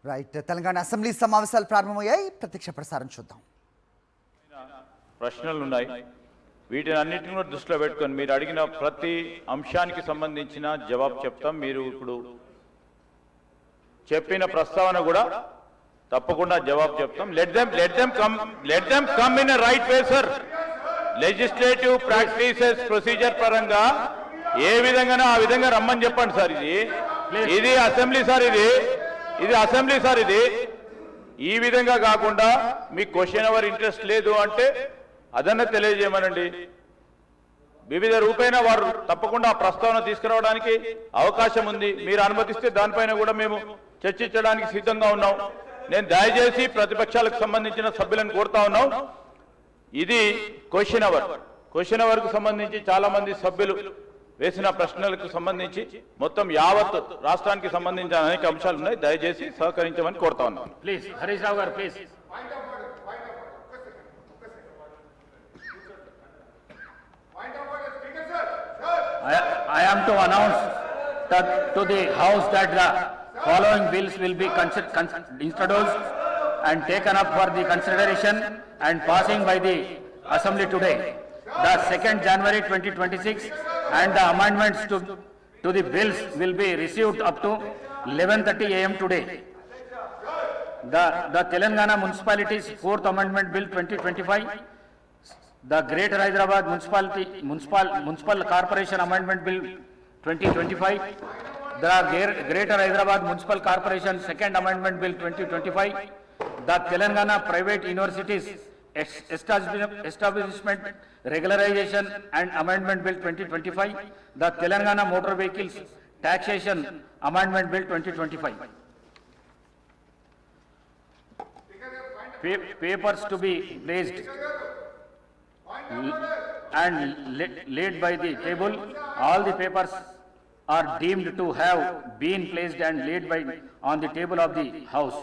Right. Telangana assembly సమావేశాలు ప్రారంభమయ్యాయి. ప్రత్యక్ష ప్రసారం చూద్దాం. ప్రశ్నలు ఉన్నాయి. వీటిని అన్నింటిని కూడా దృష్టిలో పెట్టుకొని మీరు అడిగిన ప్రతి అంశానికి సంబంధించిన జవాబు చెప్తాం. మీరు ఇప్పుడు చెప్పిన ప్రస్తావన కూడా తప్పకుండా జవాబు చెప్తాం. Let them come in right way sir. Legislative practices procedure పరంగా ఏ విధంగానో ఆ విధంగా రమ్మని చెప్పండి సార్. ఇది అసెంబ్లీ సార్. ఇది అసెంబ్లీ సార్. ఈ విధంగా కాకుండా మీకు క్వశ్చన్ అవర్ ఇంట్రెస్ట్ లేదు అంటే అదన్నా తెలియజేయమనండి. వివిధ రూపైన వారు తప్పకుండా ఆ ప్రస్తావన తీసుకురావడానికి అవకాశం ఉంది. మీరు అనుమతిస్తే దానిపైన కూడా మేము చర్చించడానికి సిద్ధంగా ఉన్నాం. నేను దయచేసి ప్రతిపక్షాలకు సంబంధించిన సభ్యులను కోరుతా ఉన్నాం. ఇది క్వశ్చన్ అవర్కు సంబంధించి చాలా మంది సభ్యులు వేసిన ప్రశ్నలకు సంబంధించి మొత్తం యావత్ రాష్ట్రానికి సంబంధించిన అనేక అంశాలు ఉన్నాయి. దయచేసి సహకరించమని కోరుతా ఉన్నాను. ప్లీజ్ హరీష్ రావు గారు please. I am to announce to the House that the following bills will be introduced and taken up for the consideration and passing by the Assembly today. The 2nd January 2026 and the amendments to the bills will be received up to 11:30 a.m. today. The Telangana Municipalities 4th Amendment Bill 2025, the Greater Hyderabad Municipal Corporation Amendment Bill 2025, the Greater Hyderabad Municipal Corporation 2nd Amendment Bill 2025, the Telangana Private Universities Establishment Regularization and Amendment Bill 2025, the Telangana Motor Vehicles Taxation Amendment Bill 2025. Papers to be placed and laid by the table. All the papers are deemed to have been placed and laid by on the table of the House.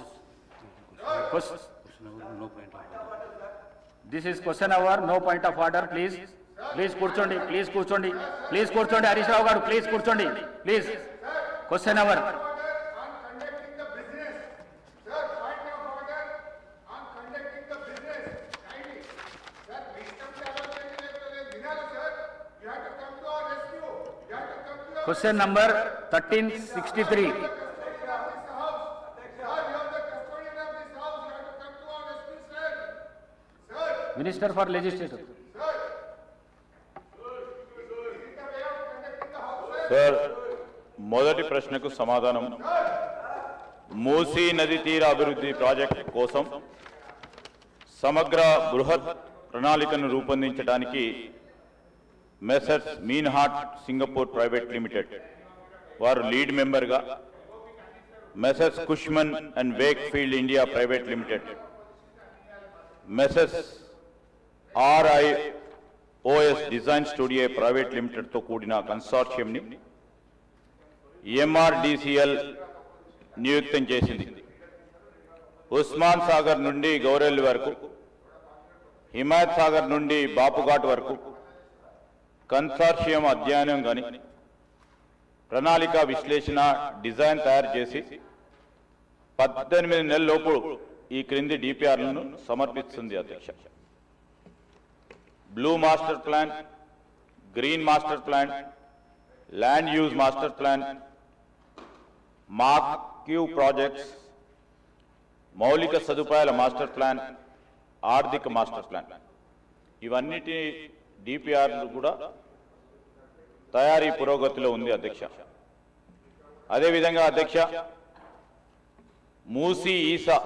This is question hour, no point of order, please. Please కూర్చోండి. హరీష్ రావు గారు please కూర్చోండి. Please question hour. Question number 1363. Minister for Legislature. Sir, మొదటి ప్రశ్నకు సమాధానం. మూసీ నది తీర అభివృద్ధి project కోసం సమగ్ర బృహత్ ప్రణాళికను రూపొందించడానికి messrs Meinhardt Singapore private limited వారు లీడ్ మెంబర్గా, messrs Cushman and Wakefield India private limited, messrs RIOS design studio private లిమిటెడ్తో కూడిన కన్సార్షియంని MRDCL నియుక్తం చేసింది. ఉస్మాన్ సాగర్ నుండి గౌరెల్లి వరకు, హిమాయత్ సాగర్ నుండి బాపుఘాట్ వరకు కన్సార్షియం అధ్యయనం కానీ ప్రణాళిక విశ్లేషణ డిజైన్ తయారు చేసి 18 నెలల లోపు ఈ క్రింది DPRలను సమర్పిస్తుంది అధ్యక్ష. Blue master plan, green master plan, land use master plan, marquee projects, మౌలిక సదుపాయాల మాస్టర్ ప్లాన్, ఆర్థిక మాస్టర్ ప్లాన్, ఇవన్నిటి DPRలు కూడా తయారీ పురోగతిలో ఉంది అధ్యక్ష. అదేవిధంగా అధ్యక్ష, మూసీ ఈసా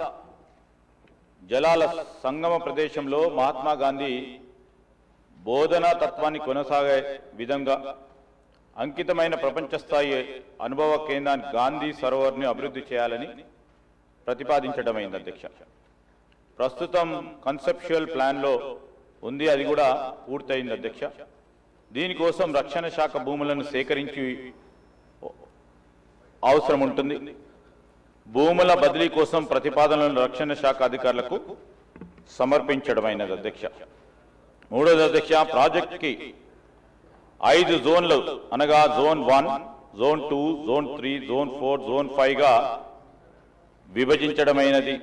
జలాల సంగమ ప్రదేశంలో మహాత్మా గాంధీ బోధనా తత్వాన్ని కొనసాగే విధంగా అంకితమైన ప్రపంచ స్థాయి అనుభవ కేంద్రాన్ని గాంధీ సరోవర్ని అభివృద్ధి చేయాలని ప్రతిపాదించడమైంది అధ్యక్ష. ప్రస్తుతం కన్సెప్చువల్ ప్లాన్లో ఉంది, అది కూడా పూర్తయింది అధ్యక్ష. దీనికోసం రక్షణ శాఖ భూములను సేకరించి అవసరం ఉంటుంది. భూముల బదిలీ కోసం ప్రతిపాదనలను రక్షణ శాఖ అధికారులకు సమర్పించడమైనది అధ్యక్ష. మూడోది అధ్యక్ష, ప్రాజెక్ట్కి 5 జోన్లు అనగా zone 1, zone 2, zone 3, zone 4, zone 5గా విభజించడమైనది.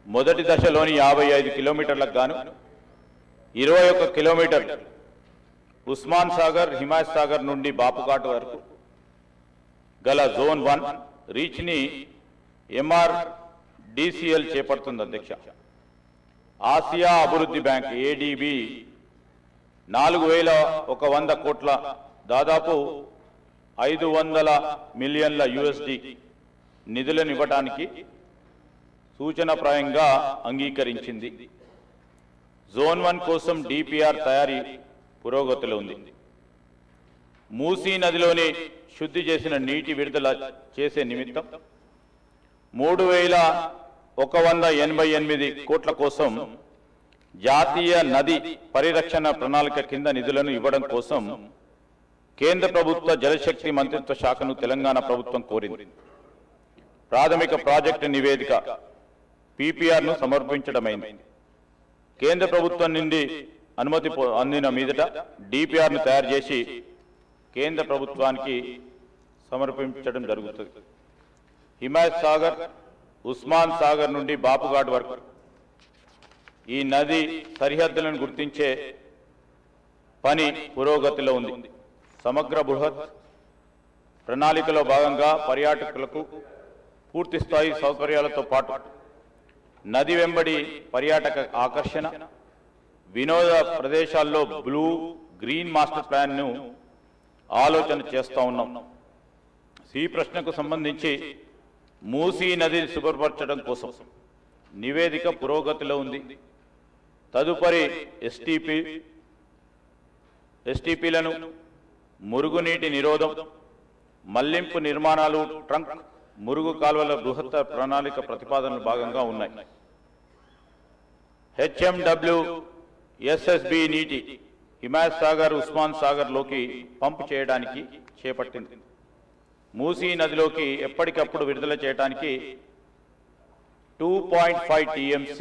మొదటి దశలోని 55 కిలోమీటర్లకు గాను 21 కిలోమీటర్ ఉస్మాన్ సాగర్, హిమాయత్ సాగర్ నుండి బాపుఘాట్ వరకు గల జోన్ 1 రీచ్ని MRDCL చేపడుతుంది అధ్యక్ష. ఆసియా అభివృద్ధి బ్యాంక్ ADB 4100 కోట్ల దాదాపు 500 మిలియన్ల USD నిధులను ఇవ్వడానికి సూచనప్రాయంగా అంగీకరించింది. జోన్ 1 కోసం DPR తయారీ పురోగతిలో ఉంది. మూసీ నదిలోని శుద్ధి చేసిన నీటి విడుదల చేసే నిమిత్తం 3188 కోట్ల కోసం జాతీయ నది పరిరక్షణ ప్రణాళిక కింద నిధులను ఇవ్వడం కోసం కేంద్ర ప్రభుత్వ జలశక్తి మంత్రిత్వ శాఖను తెలంగాణ ప్రభుత్వం కోరింది. ప్రాథమిక ప్రాజెక్టు నివేదిక PPRను సమర్పించడమైంది. కేంద్ర ప్రభుత్వం నుండి అనుమతి అందిన మీదట DPRను తయారు చేసి కేంద్ర ప్రభుత్వానికి సమర్పించడం జరుగుతుంది. హిమాయత్ సాగర్, ఉస్మాన్ సాగర్ నుండి బాపుఘాట్ వరకు ఈ నది సరిహద్దులను గుర్తించే పని పురోగతిలో ఉంది. సమగ్ర బృహత్ ప్రణాళికలో భాగంగా పర్యాటకులకు పూర్తిస్థాయి సౌకర్యాలతో పాటు నది వెంబడి పర్యాటక ఆకర్షణ, వినోద ప్రదేశాల్లో బ్లూ గ్రీన్ మాస్టర్ ప్లాన్ను ఆలోచన చేస్తూ ఉన్నాం. ఈ ప్రశ్నకు సంబంధించి మూసీ నదిని శుభ్రపరచడం కోసం నివేదిక పురోగతిలో ఉంది. తదుపరి STPలను మురుగునీటి నిరోధం, మళ్లింపు నిర్మాణాలు, ట్రంక్ మురుగు కాల్వల బృహత్ ప్రణాళిక ప్రతిపాదనలు భాగంగా ఉన్నాయి. HMW SSB నీటి హిమాయత్ సాగర్, ఉస్మాన్ సాగర్లోకి పంపు చేయడానికి చేపట్టింది. మూసీ నదిలోకి ఎప్పటికప్పుడు విడుదల చేయడానికి 2.5 TMC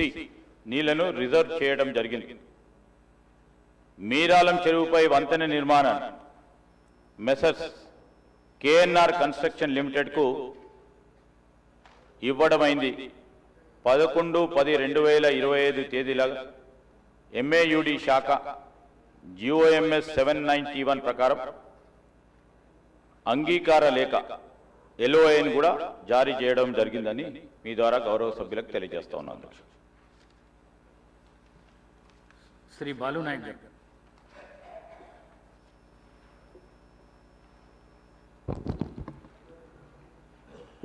నీళ్లను రిజర్వ్ చేయడం జరిగింది. మీరాలం చెరువుపై వంతెన నిర్మాణాన్ని మెసర్స్ KNR కన్స్ట్రక్షన్ లిమిటెడ్కు ఇవ్వడమైంది. 11/10/2025 తేదీల MAUD శాఖ GOMS 791 ప్రకారం అంగీకార లేఖ LOAను కూడా జారీ చేయడం జరిగిందని మీ ద్వారా గౌరవ సభ్యులకు తెలియజేస్తా ఉన్నాను. శ్రీ బాలు నాయక్ గారు.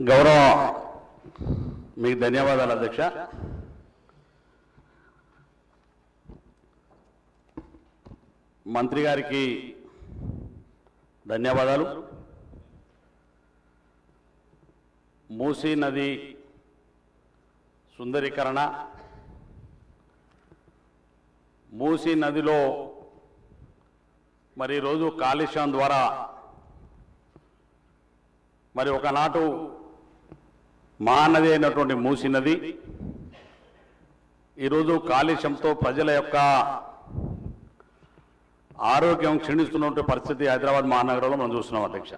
గౌరవ మీకు ధన్యవాదాలు అధ్యక్ష. మంత్రి గారికి ధన్యవాదాలు. మూసీ నది సుందరీకరణ, మూసీ నదిలో మరి ఈరోజు కాలుష్యం ద్వారా మరి ఒకనాటు మహానది అయినటువంటి మూసీ నది ఈరోజు కాలుష్యంతో ప్రజల యొక్క ఆరోగ్యం క్షీణిస్తున్నటువంటి పరిస్థితి హైదరాబాద్ మహానగరంలో మనం చూస్తున్నాం అధ్యక్ష.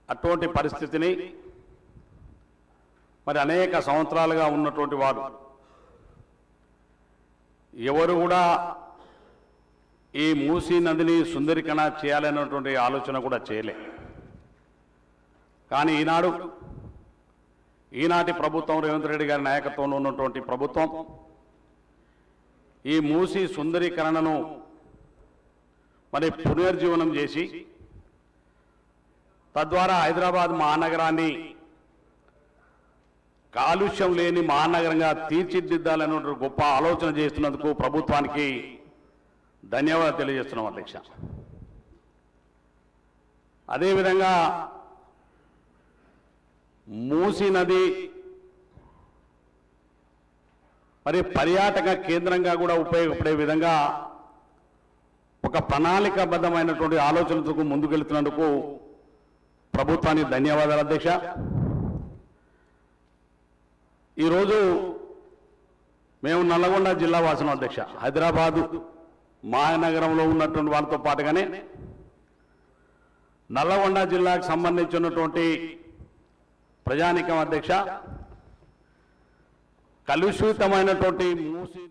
అటువంటి పరిస్థితిని మరి అనేక సంవత్సరాలుగా ఉన్నటువంటి వారు ఎవరు కూడా ఈ మూసీ నదిని సుందరీకరణ చేయాలనేటువంటి ఆలోచన కూడా చేయలే. కానీ ఈనాటి ప్రభుత్వం, రేవంత్ రెడ్డి గారి నాయకత్వంలో ఉన్నటువంటి ప్రభుత్వం ఈ మూసీ సుందరీకరణను మరి పునర్జీవనం చేసి తద్వారా హైదరాబాద్ మహానగరాన్ని కాలుష్యం లేని మహానగరంగా తీర్చిదిద్దాలనే గొప్ప ఆలోచన చేస్తున్నందుకు ప్రభుత్వానికి ధన్యవాదాలు తెలియజేస్తున్నాం అధ్యక్ష. అదేవిధంగా మూసీ నది మరి పర్యాటక కేంద్రంగా కూడా ఉపయోగపడే విధంగా ఒక ప్రణాళికాబద్ధమైనటువంటి ఆలోచనతో ముందుకెళ్తున్నందుకు ప్రభుత్వానికి ధన్యవాదాలు అధ్యక్ష. ఈరోజు మేము నల్లగొండ జిల్లా వాసులం అధ్యక్ష. హైదరాబాదు మహానగరంలో ఉన్నటువంటి వాళ్ళతో పాటుగానే నల్లగొండ జిల్లాకు సంబంధించినటువంటి ప్రజానికం అధ్యక్ష, కలుషితమైనటువంటి మూసి